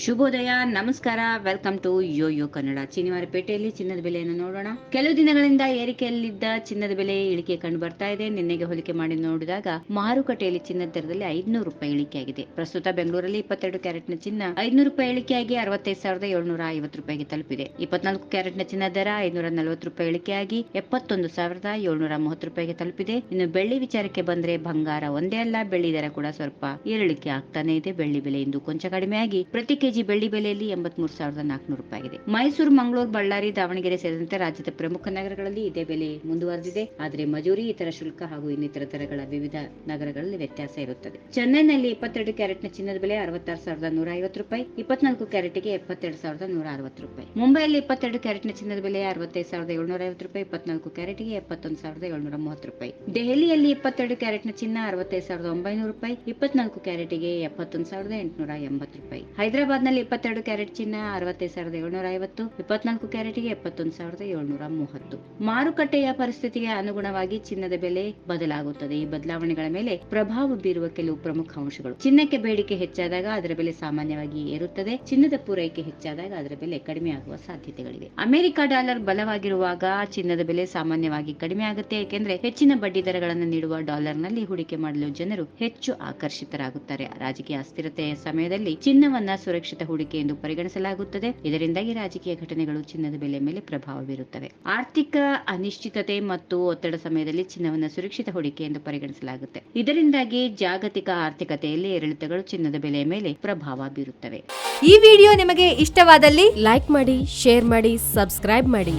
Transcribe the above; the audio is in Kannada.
ಶುಭೋದಯ, ನಮಸ್ಕಾರ, ವೆಲ್ಕಮ್ ಟು ಯೋಯೋ ಕನ್ನಡ. ಚಿನಿವಾರಪೇಟೆಯಲ್ಲಿ ಚಿನ್ನದ ಬೆಲೆಯನ್ನು ನೋಡೋಣ. ಕೆಲವು ದಿನಗಳಿಂದ ಏರಿಕೆಯಲ್ಲಿದ್ದ ಚಿನ್ನದ ಬೆಲೆ ಇಳಿಕೆ ಕಂಡು ಬರ್ತಾ ಇದೆ. ನಿನ್ನೆಗೆ ಹೋಲಿಕೆ ಮಾಡಿ ನೋಡಿದಾಗ ಮಾರುಕಟ್ಟೆಯಲ್ಲಿ ಚಿನ್ನದ ದರದಲ್ಲಿ 500 ರೂಪಾಯಿ ಇಳಿಕೆಯಾಗಿದೆ. ಪ್ರಸ್ತುತ ಬೆಂಗಳೂರಲ್ಲಿ 22 ಕ್ಯಾರೆಟ್ನ ಚಿನ್ನ 500 ರೂಪಾಯಿ ಇಳಿಕೆಯಾಗಿ 65,750 ರೂಪಾಯಿಗೆ ತಲುಪಿದೆ. 24 ಕ್ಯಾರೆಟ್ನ ಚಿನ್ನ ದರ 540 ರೂಪಾಯಿ ಇಳಿಕೆಯಾಗಿ 71,730 ರೂಪಾಯಿಗೆ ತಲುಪಿದೆ. ಇನ್ನು ಬೆಳ್ಳಿ ವಿಚಾರಕ್ಕೆ ಬಂದ್ರೆ ಬಂಗಾರ ಒಂದೇ ಅಲ್ಲ, ಬೆಳ್ಳಿ ದರ ಕೂಡ ಸ್ವಲ್ಪ ಏರಿಳಿಕೆ ಆಗ್ತಾನೆ ಇದೆ. ಬೆಳ್ಳಿ ಬೆಲೆ ಇಂದು ಕೊಂಚ ಕಡಿಮೆಯಾಗಿ ಪ್ರತಿ ಕೆಜಿ ಬೆಳ್ಳಿ ಬೆಲೆಯಲ್ಲಿ 83,400 ರೂಪಾಯಿ ಆಗಿದೆ. ಮೈಸೂರು, ಮಂಗಳೂರು, ಬಳ್ಳಾರಿ, ದಾವಣಗೆರೆ ಸೇರಿದಂತೆ ರಾಜ್ಯದ ಪ್ರಮುಖ ನಗರಗಳಲ್ಲಿ ಇದೇ ಬೆಲೆ ಮುಂದುವರೆದಿದೆ. ಆದರೆ ಮಜೂರಿ, ಇತರ ಶುಲ್ಕ ಹಾಗೂ ಇನ್ನಿತರ ದರಗಳ ವಿವಿಧ ನಗರಗಳಲ್ಲಿ ವ್ಯತ್ಯಾಸ ಇರುತ್ತದೆ. ಚೆನ್ನೈನಲ್ಲಿ 22 ಕ್ಯಾರೆಟ್ನ ಚಿನ್ನದ ಬೆಲೆ 66,150 ರೂಪಾಯಿ, 24 ಕ್ಯಾರೆಟ್ಗೆ 72,160 ರೂಪಾಯಿ. ಮುಂಬೈಯಲ್ಲಿ 22 ಕ್ಯಾರೆಟ್ನ ಚಿನ್ನದ ಬೆಲೆ 65,750 ರೂಪಾಯಿ, 24 ಕ್ಯಾರೆಟ್ಗೆ 71,730 ರೂಪಾಯಿ. ದೆಹಲಿಯಲ್ಲಿ 22 ಕ್ಯಾರೆಟ್ನ ಚಿನ್ನ 65,900 ರೂಪಾಯಿ, 24 ಕ್ಯಾರೆಟ್ಗೆ 71,880 ರೂಪಾಯಿ. ಹೈದರಾಬಾದ್ನಲ್ಲಿ 22 ಕ್ಯಾರೆಟ್ ಚಿನ್ನ 65,750, 24 ಕ್ಯಾರೆಟ್ಗೆ 71,730. ಮಾರುಕಟ್ಟೆಯ ಪರಿಸ್ಥಿತಿಗೆ ಅನುಗುಣವಾಗಿ ಚಿನ್ನದ ಬೆಲೆ ಬದಲಾಗುತ್ತದೆ. ಈ ಬದಲಾವಣೆಗಳ ಮೇಲೆ ಪ್ರಭಾವ ಬೀರುವ ಕೆಲವು ಪ್ರಮುಖ ಅಂಶಗಳು: ಚಿನ್ನಕ್ಕೆ ಬೇಡಿಕೆ ಹೆಚ್ಚಾದಾಗ ಅದರ ಬೆಲೆ ಸಾಮಾನ್ಯವಾಗಿ ಏರುತ್ತದೆ. ಚಿನ್ನದ ಪೂರೈಕೆ ಹೆಚ್ಚಾದಾಗ ಅದರ ಬೆಲೆ ಕಡಿಮೆ ಆಗುವ ಸಾಧ್ಯತೆಗಳಿವೆ. ಅಮೆರಿಕ ಡಾಲರ್ ಬಲವಾಗಿರುವಾಗ ಚಿನ್ನದ ಬೆಲೆ ಸಾಮಾನ್ಯವಾಗಿ ಕಡಿಮೆ ಆಗುತ್ತೆ, ಏಕೆಂದ್ರೆ ಹೆಚ್ಚಿನ ಬಡ್ಡಿ ದರಗಳನ್ನು ನೀಡುವ ಡಾಲರ್ನಲ್ಲಿ ಹೂಡಿಕೆ ಮಾಡಲು ಜನರು ಹೆಚ್ಚು ಆಕರ್ಷಿತರಾಗುತ್ತಾರೆ. ರಾಜಕೀಯ ಅಸ್ಥಿರತೆಯ ಸಮಯದಲ್ಲಿ ಚಿನ್ನವನ್ನ ಸುರಕ್ಷಿತ ಹೂಡಿಕೆ ಎಂದು ಪರಿಗಣಿಸಲಾಗುತ್ತದೆ. ಇದರಿಂದಾಗಿ ರಾಜಕೀಯ ಘಟನೆಗಳು ಚಿನ್ನದ ಬೆಲೆ ಮೇಲೆ ಪ್ರಭಾವ ಬೀರುತ್ತವೆ. ಆರ್ಥಿಕ ಅನಿಶ್ಚಿತತೆ ಮತ್ತು ಒತ್ತಡ ಸಮಯದಲ್ಲಿ ಚಿನ್ನವನ್ನು ಸುರಕ್ಷಿತ ಹೂಡಿಕೆ ಎಂದು ಪರಿಗಣಿಸಲಾಗುತ್ತೆ. ಇದರಿಂದಾಗಿ ಜಾಗತಿಕ ಆರ್ಥಿಕತೆಯಲ್ಲಿ ಏರಿಳಿತಗಳು ಚಿನ್ನದ ಬೆಲೆಯ ಮೇಲೆ ಪ್ರಭಾವ ಬೀರುತ್ತವೆ. ಈ ವಿಡಿಯೋ ನಿಮಗೆ ಇಷ್ಟವಾದಲ್ಲಿ ಲೈಕ್ ಮಾಡಿ, ಶೇರ್ ಮಾಡಿ, ಸಬ್ಸ್ಕ್ರೈಬ್ ಮಾಡಿ.